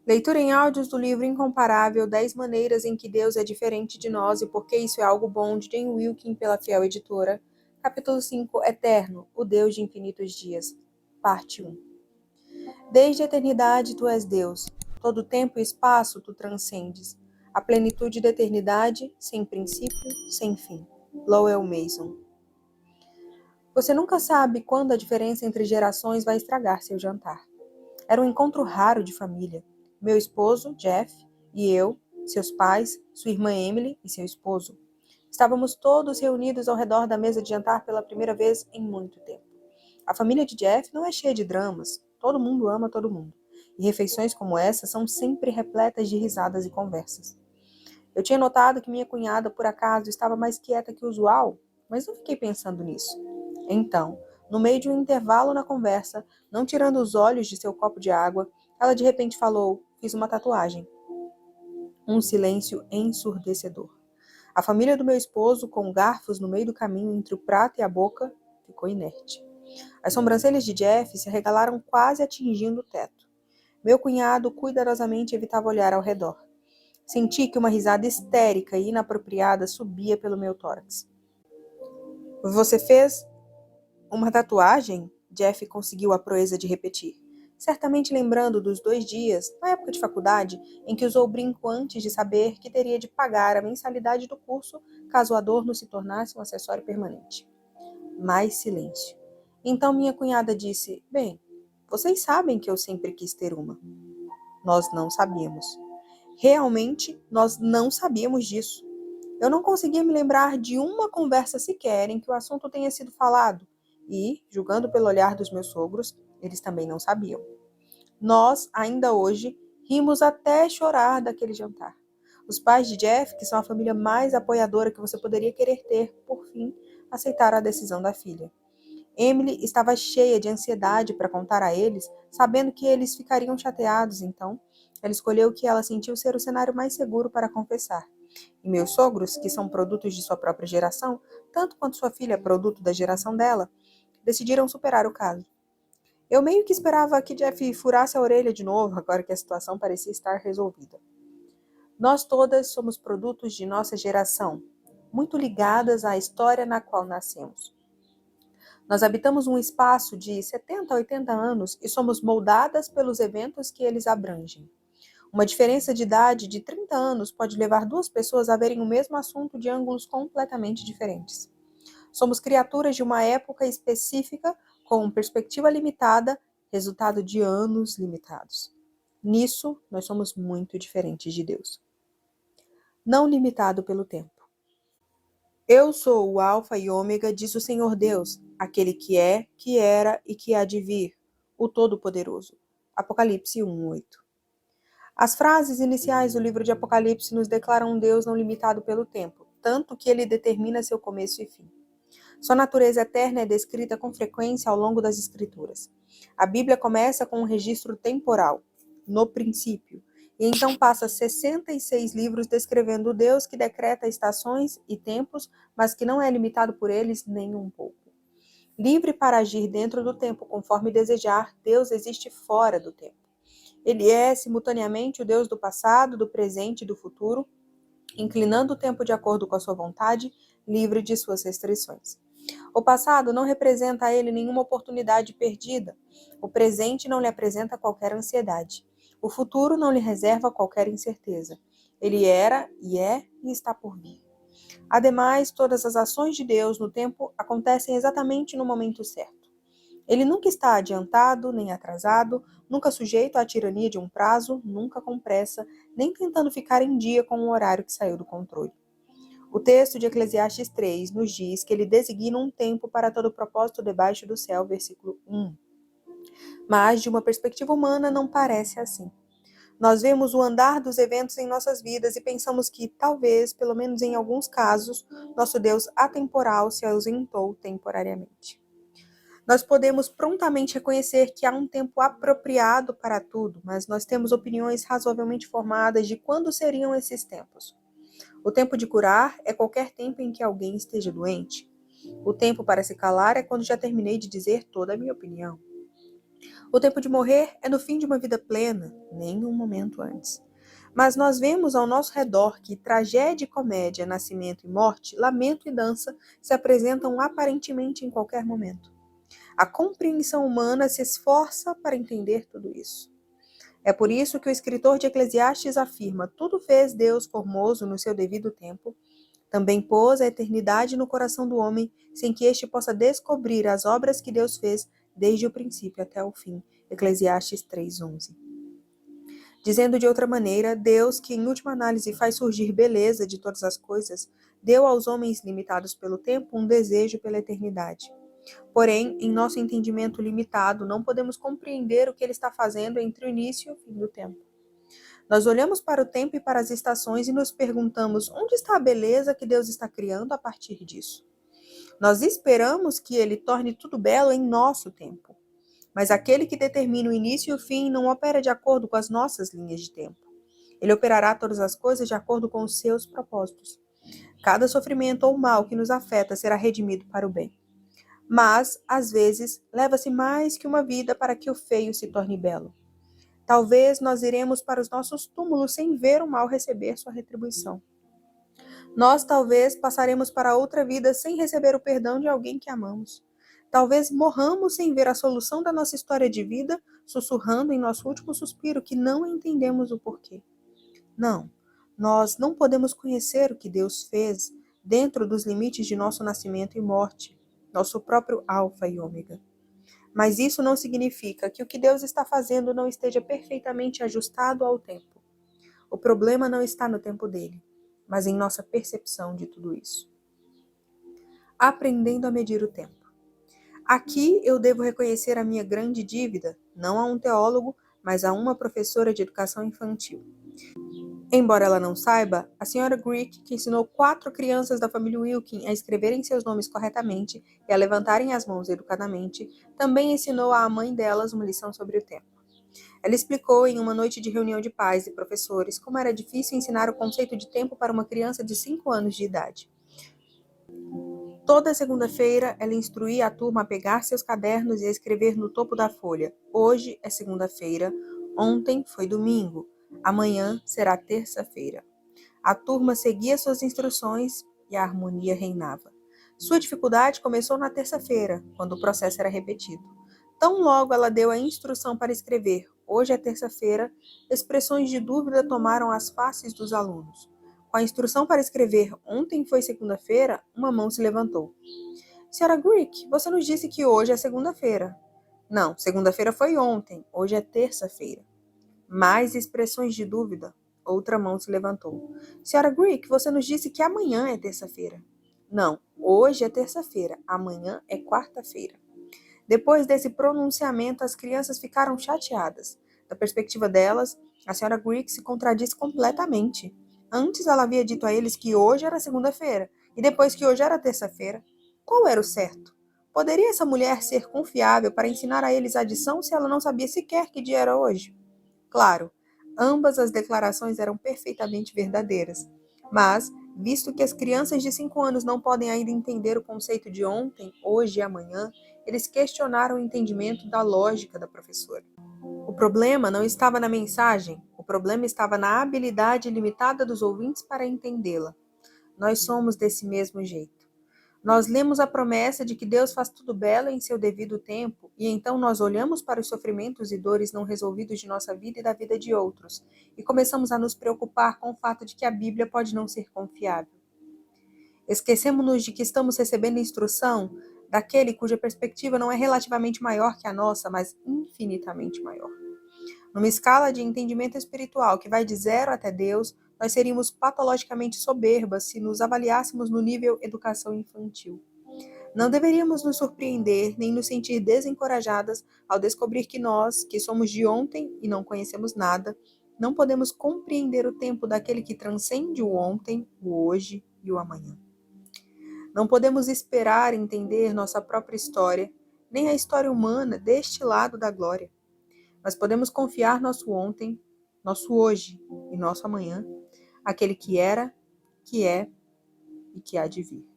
Leitura em áudios do livro incomparável 10 maneiras em que Deus é diferente de nós e por que isso é algo bom, de Jane Wilkin, pela Fiel Editora. Capítulo 5, Eterno, o Deus de infinitos dias. Parte 1. Desde a eternidade tu és Deus, todo tempo e espaço tu transcendes. A plenitude da eternidade, sem princípio, sem fim. Lowell Mason. Você nunca sabe quando a diferença entre gerações vai estragar seu jantar. Era um encontro raro de família. Meu esposo, Jeff, e eu, seus pais, sua irmã Emily e seu esposo. Estávamos todos reunidos ao redor da mesa de jantar pela primeira vez em muito tempo. A família de Jeff não é cheia de dramas. Todo mundo ama todo mundo. E refeições como essa são sempre repletas de risadas e conversas. Eu tinha notado que minha cunhada, por acaso, estava mais quieta que o usual, mas não fiquei pensando nisso. Então, no meio de um intervalo na conversa, não tirando os olhos de seu copo de água, ela de repente falou: "Fiz uma tatuagem." Um silêncio ensurdecedor. A família do meu esposo, com garfos no meio do caminho entre o prato e a boca, ficou inerte. As sobrancelhas de Jeff se arregalaram quase atingindo o teto. Meu cunhado cuidadosamente evitava olhar ao redor. Senti que uma risada histérica e inapropriada subia pelo meu tórax. "Você fez uma tatuagem?" Jeff conseguiu a proeza de repetir, certamente lembrando dos 2 dias, na época de faculdade, em que usou brinco antes de saber que teria de pagar a mensalidade do curso caso o adorno se tornasse um acessório permanente. Mais silêncio. Então minha cunhada disse: "Bem, vocês sabem que eu sempre quis ter uma." Nós não sabíamos. Realmente, nós não sabíamos disso. Eu não conseguia me lembrar de uma conversa sequer em que o assunto tenha sido falado, e, julgando pelo olhar dos meus sogros, eles também não sabiam. Nós, ainda hoje, rimos até chorar daquele jantar. Os pais de Jeff, que são a família mais apoiadora que você poderia querer ter, por fim, aceitaram a decisão da filha. Emily estava cheia de ansiedade para contar a eles, sabendo que eles ficariam chateados, então ela escolheu o que ela sentiu ser o cenário mais seguro para confessar. E meus sogros, que são produtos de sua própria geração, tanto quanto sua filha é produto da geração dela, decidiram superar o caso. Eu meio que esperava que Jeff furasse a orelha de novo, agora que a situação parecia estar resolvida. Nós todas somos produtos de nossa geração, muito ligadas à história na qual nascemos. Nós habitamos um espaço de 70 a 80 anos e somos moldadas pelos eventos que eles abrangem. Uma diferença de idade de 30 anos pode levar 2 pessoas a verem o mesmo assunto de ângulos completamente diferentes. Somos criaturas de uma época específica, com perspectiva limitada, resultado de anos limitados. Nisso, nós somos muito diferentes de Deus. Não limitado pelo tempo. Eu sou o Alfa e Ômega, diz o Senhor Deus, aquele que é, que era e que há de vir, o Todo-Poderoso. Apocalipse 1:8. As frases iniciais do livro de Apocalipse nos declaram um Deus não limitado pelo tempo, tanto que ele determina seu começo e fim. Sua natureza eterna é descrita com frequência ao longo das Escrituras. A Bíblia começa com um registro temporal, no princípio, e então passa 66 livros descrevendo o Deus que decreta estações e tempos, mas que não é limitado por eles nem um pouco. Livre para agir dentro do tempo conforme desejar, Deus existe fora do tempo. Ele é, simultaneamente, o Deus do passado, do presente e do futuro, inclinando o tempo de acordo com a sua vontade, livre de suas restrições. O passado não representa a ele nenhuma oportunidade perdida. O presente não lhe apresenta qualquer ansiedade. O futuro não lhe reserva qualquer incerteza. Ele era, e é, e está por vir. Ademais, todas as ações de Deus no tempo acontecem exatamente no momento certo. Ele nunca está adiantado, nem atrasado, nunca sujeito à tirania de um prazo, nunca com pressa, nem tentando ficar em dia com um horário que saiu do controle. O texto de Eclesiastes 3 nos diz que ele designa um tempo para todo propósito debaixo do céu, versículo 1. Mas, de uma perspectiva humana, não parece assim. Nós vemos o andar dos eventos em nossas vidas e pensamos que, talvez, pelo menos em alguns casos, nosso Deus atemporal se ausentou temporariamente. Nós podemos prontamente reconhecer que há um tempo apropriado para tudo, mas nós temos opiniões razoavelmente formadas de quando seriam esses tempos. O tempo de curar é qualquer tempo em que alguém esteja doente. O tempo para se calar é quando já terminei de dizer toda a minha opinião. O tempo de morrer é no fim de uma vida plena, nem um momento antes. Mas nós vemos ao nosso redor que tragédia e comédia, nascimento e morte, lamento e dança se apresentam aparentemente em qualquer momento. A compreensão humana se esforça para entender tudo isso. É por isso que o escritor de Eclesiastes afirma: tudo fez Deus formoso no seu devido tempo. Também pôs a eternidade no coração do homem, sem que este possa descobrir as obras que Deus fez desde o princípio até o fim. Eclesiastes 3:11. Dizendo de outra maneira, Deus, que em última análise faz surgir beleza de todas as coisas, deu aos homens limitados pelo tempo um desejo pela eternidade. Porém, em nosso entendimento limitado, não podemos compreender o que ele está fazendo entre o início e o fim do tempo. Nós olhamos para o tempo e para as estações e nos perguntamos onde está a beleza que Deus está criando a partir disso. Nós esperamos que ele torne tudo belo em nosso tempo. Mas aquele que determina o início e o fim não opera de acordo com as nossas linhas de tempo. Ele operará todas as coisas de acordo com os seus propósitos. Cada sofrimento ou mal que nos afeta será redimido para o bem. Mas, às vezes, leva-se mais que uma vida para que o feio se torne belo. Talvez nós iremos para os nossos túmulos sem ver o mal receber sua retribuição. Nós talvez passaremos para outra vida sem receber o perdão de alguém que amamos. Talvez morramos sem ver a solução da nossa história de vida, sussurrando em nosso último suspiro que não entendemos o porquê. Não, nós não podemos conhecer o que Deus fez dentro dos limites de nosso nascimento e morte, nosso próprio alfa e ômega. Mas isso não significa que o que Deus está fazendo não esteja perfeitamente ajustado ao tempo. O problema não está no tempo dele, mas em nossa percepção de tudo isso. Aprendendo a medir o tempo. Aqui eu devo reconhecer a minha grande dívida, não a um teólogo, mas a uma professora de educação infantil. Embora ela não saiba, a senhora Greek, que ensinou 4 crianças da família Wilkin a escreverem seus nomes corretamente e a levantarem as mãos educadamente, também ensinou à mãe delas uma lição sobre o tempo. Ela explicou em uma noite de reunião de pais e professores como era difícil ensinar o conceito de tempo para uma criança de 5 anos de idade. Toda segunda-feira, ela instruía a turma a pegar seus cadernos e a escrever no topo da folha: hoje é segunda-feira, ontem foi domingo, amanhã será terça-feira. A turma seguia suas instruções e a harmonia reinava. Sua dificuldade começou na terça-feira, quando o processo era repetido. Tão logo ela deu a instrução para escrever: hoje é terça-feira, expressões de dúvida tomaram as faces dos alunos. Com a instrução para escrever ontem foi segunda-feira, uma mão se levantou. Senhora Greek, você nos disse que hoje é segunda-feira. Não, segunda-feira foi ontem, hoje é terça-feira. Mais expressões de dúvida. Outra mão se levantou. Senhora Greek, você nos disse que amanhã é terça-feira. Não, hoje é terça-feira, amanhã é quarta-feira. Depois desse pronunciamento, as crianças ficaram chateadas. Da perspectiva delas, a senhora Greek se contradisse completamente. Antes ela havia dito a eles que hoje era segunda-feira, e depois que hoje era terça-feira. Qual era o certo? Poderia essa mulher ser confiável para ensinar a eles a adição se ela não sabia sequer que dia era hoje? Claro, ambas as declarações eram perfeitamente verdadeiras. Mas, visto que as crianças de 5 anos não podem ainda entender o conceito de ontem, hoje e amanhã, eles questionaram o entendimento da lógica da professora. O problema não estava na mensagem, o problema estava na habilidade limitada dos ouvintes para entendê-la. Nós somos desse mesmo jeito. Nós lemos a promessa de que Deus faz tudo belo em seu devido tempo, e então nós olhamos para os sofrimentos e dores não resolvidos de nossa vida e da vida de outros, e começamos a nos preocupar com o fato de que a Bíblia pode não ser confiável. Esquecemos-nos de que estamos recebendo instrução daquele cuja perspectiva não é relativamente maior que a nossa, mas infinitamente maior. Numa escala de entendimento espiritual que vai de 0 até Deus, nós seríamos patologicamente soberbas se nos avaliássemos no nível educação infantil. Não deveríamos nos surpreender nem nos sentir desencorajadas ao descobrir que nós, que somos de ontem e não conhecemos nada, não podemos compreender o tempo daquele que transcende o ontem, o hoje e o amanhã. Não podemos esperar entender nossa própria história, nem a história humana deste lado da glória. Mas podemos confiar nosso ontem, nosso hoje e nosso amanhã, aquele que era, que é e que há de vir.